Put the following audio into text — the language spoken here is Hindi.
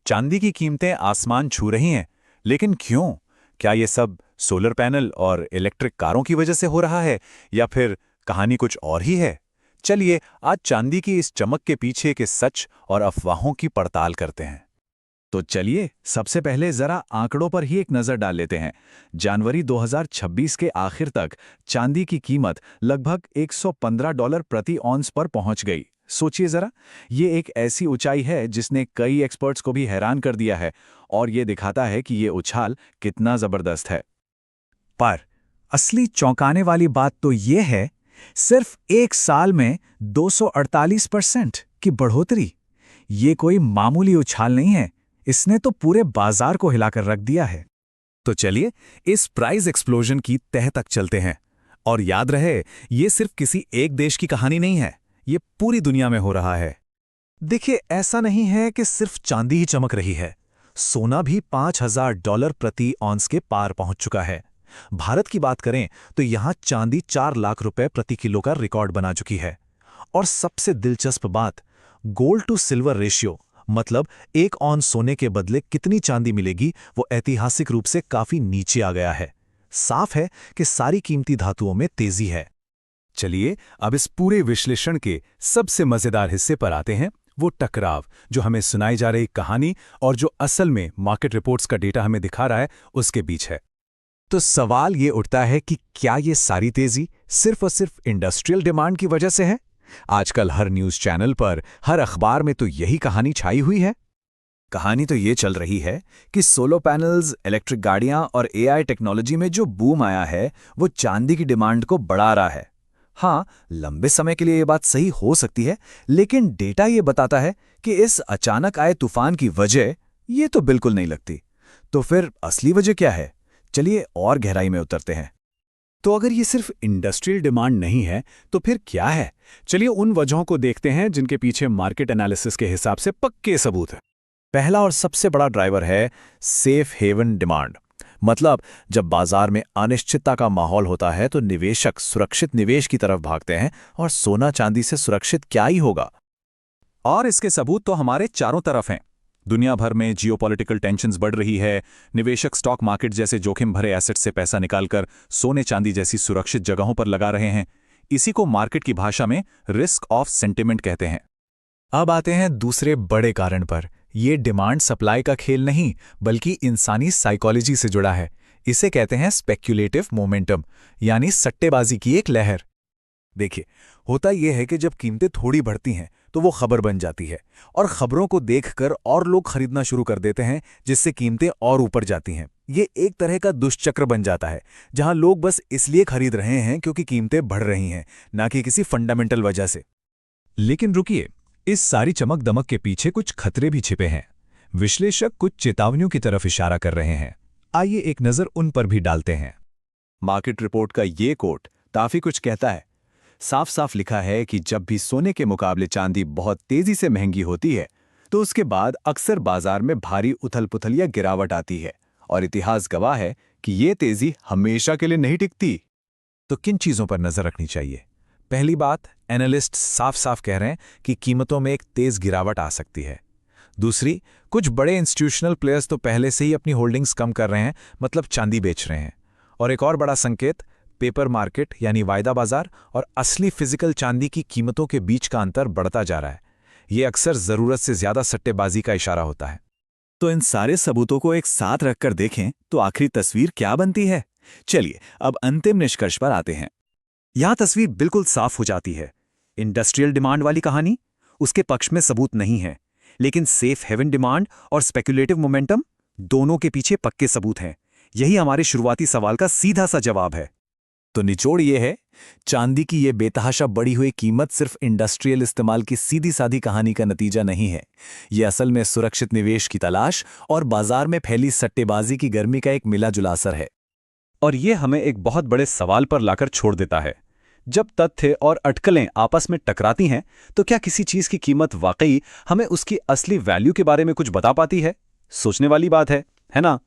चांदी की कीमतें आसमान छू रही हैं, लेकिन क्यों? क्या ये सब सोलर पैनल और इलेक्ट्रिक कारों की वजह से हो रहा है, या फिर कहानी कुछ और ही है? चलिए आज चांदी की इस चमक के पीछे के सच और अफवाहों की पड़ताल करते हैं। तो चलिए सबसे पहले जरा आंकड़ों पर ही एक नजर डाल लेते हैं। जनवरी 2026 के आखिर तक चांदी की कीमत लगभग $115 प्रति औंस पर पहुंच गई। सोचिए जरा, ये एक ऐसी ऊंचाई है जिसने कई एक्सपर्ट्स को भी हैरान कर दिया है, और ये दिखाता है कि ये उछाल कितना जबरदस्त है। पर असली चौंकाने वाली बात तो ये है, सिर्फ एक साल में 248% की बढ़ोतरी। ये कोई मामूली उछाल नहीं है, इसने तो पूरे बाजार को हिलाकर रख दिया है। तो चलिए इस प्राइस एक्सप्लोजन की तह तक चलते हैं। और याद रहे, ये सिर्फ किसी एक देश की कहानी नहीं है, ये पूरी दुनिया में हो रहा है। देखिए, ऐसा नहीं है कि सिर्फ चांदी ही चमक रही है, सोना भी $5000 प्रति औंस के पार पहुंच चुका है। भारत की बात करें तो यहां चांदी 4 लाख रुपए प्रति किलो का रिकॉर्ड बना चुकी है। और सबसे दिलचस्प बात, गोल्ड टू सिल्वर रेशियो, मतलब एक औंस सोने के बदले कितनी चांदी मिलेगी, वो ऐतिहासिक रूप से काफी नीचे आ गया है। साफ है कि सारी कीमती धातुओं में तेजी है। चलिए अब इस पूरे विश्लेषण के सबसे मजेदार हिस्से पर आते हैं, वो टकराव जो हमें सुनाई जा रही कहानी और जो असल में मार्केट रिपोर्ट्स का डेटा हमें दिखा रहा है, उसके बीच है। तो सवाल ये उठता है कि क्या ये सारी तेजी सिर्फ और सिर्फ इंडस्ट्रियल डिमांड की वजह से है? आजकल हर न्यूज़ चैनल पर, हर अखबार में तो यही कहानी छाई हुई है। कहानी तो ये चल रही है कि सोलर पैनल्स, इलेक्ट्रिक गाड़ियां और एआई टेक्नोलॉजी में जो बूम आया है, वो चांदी की डिमांड को बढ़ा रहा है। हाँ, लंबे समय के लिए ये बात सही हो सकती है, लेकिन डेटा ये बताता है कि इस अचानक आए तूफान की वजह ये तो बिल्कुल नहीं लगती। तो फिर असली वजह क्या है? चलिए और गहराई में उतरते हैं। तो अगर ये सिर्फ इंडस्ट्रियल डिमांड नहीं है, तो फिर क्या है? चलिए उन वजहों को देखते हैं जिनके पीछे मार्केट एनालिसिस के हिसाब से पक्के सबूत है। पहला और सबसे बड़ा ड्राइवर है सेफ हेवन डिमांड। मतलब जब बाजार में अनिश्चितता का माहौल होता है तो निवेशक सुरक्षित निवेश की तरफ भागते हैं, और सोना चांदी से सुरक्षित क्या ही होगा। और इसके सबूत तो हमारे चारों तरफ हैं। दुनिया भर में जियोपॉलिटिकल टेंशन्स बढ़ रही है, निवेशक स्टॉक मार्केट जैसे जोखिम भरे एसेट से पैसा निकालकर सोने चांदी जैसी सुरक्षित जगहों पर लगा रहे हैं। इसी को मार्केट की भाषा में रिस्क ऑफ सेंटिमेंट कहते हैं। अब आते हैं दूसरे बड़े कारण पर। ये डिमांड सप्लाई का खेल नहीं, बल्कि इंसानी साइकोलॉजी से जुड़ा है। इसे कहते हैं स्पेक्युलेटिव मोमेंटम, यानी सट्टेबाजी की एक लहर। देखिए, होता यह है कि जब कीमतें थोड़ी बढ़ती हैं तो वो खबर बन जाती है, और खबरों को देखकर और लोग खरीदना शुरू कर देते हैं, जिससे कीमतें और ऊपर जाती हैं। ये एक तरह का दुष्चक्र बन जाता है, जहां लोग बस इसलिए खरीद रहे हैं क्योंकि कीमतें बढ़ रही हैं, ना कि किसी फंडामेंटल वजह से। लेकिन रुकिए, इस सारी चमक दमक के पीछे कुछ खतरे भी छिपे हैं। विश्लेषक कुछ चेतावनियों की तरफ इशारा कर रहे हैं। आइए एक नजर उन पर भी डालते हैं। मार्केट रिपोर्ट का ये कोट काफी कुछ कहता है। साफ साफ लिखा है कि जब भी सोने के मुकाबले चांदी बहुत तेजी से महंगी होती है, तो उसके बाद अक्सर बाजार में भारी उथल पुथल या गिरावट आती है, और इतिहास गवाह है कि ये तेजी हमेशा के लिए नहीं टिकती। तो किन चीजों पर नजर रखनी चाहिए? पहली बात, एनालिस्ट साफ साफ कह रहे हैं कि कीमतों में एक तेज गिरावट आ सकती है। दूसरी, कुछ बड़े इंस्टीट्यूशनल प्लेयर्स तो पहले से ही अपनी होल्डिंग्स कम कर रहे हैं, मतलब चांदी बेच रहे हैं। और एक और बड़ा संकेत, पेपर मार्केट यानी वायदा बाजार और असली फिजिकल चांदी की कीमतों के बीच का अंतर बढ़ता जा रहा है। ये अक्सर जरूरत से ज्यादा सट्टेबाजी का इशारा होता है। तो इन सारे सबूतों को एक साथ रखकर देखें तो आखिरी तस्वीर क्या बनती है? चलिए अब अंतिम निष्कर्ष पर आते हैं। यहां तस्वीर बिल्कुल साफ हो जाती है। इंडस्ट्रियल डिमांड वाली कहानी, उसके पक्ष में सबूत नहीं है, लेकिन सेफ हेवन डिमांड और स्पेक्युलेटिव मोमेंटम, दोनों के पीछे पक्के सबूत हैं। यही हमारे शुरुआती सवाल का सीधा सा जवाब है। तो निचोड़ ये है, चांदी की ये बेतहाशा बढ़ी हुई कीमत सिर्फ इंडस्ट्रियल इस्तेमाल की सीधी साधी कहानी का नतीजा नहीं है। ये असल में सुरक्षित निवेश की तलाश और बाजार में फैली सट्टेबाजी की गर्मी का एक मिला जुला असर है। और ये हमें एक बहुत बड़े सवाल पर लाकर छोड़ देता है। जब तथ्य और अटकलें आपस में टकराती हैं, तो क्या किसी चीज की कीमत वाकई हमें उसकी असली वैल्यू के बारे में कुछ बता पाती है? सोचने वाली बात है ना?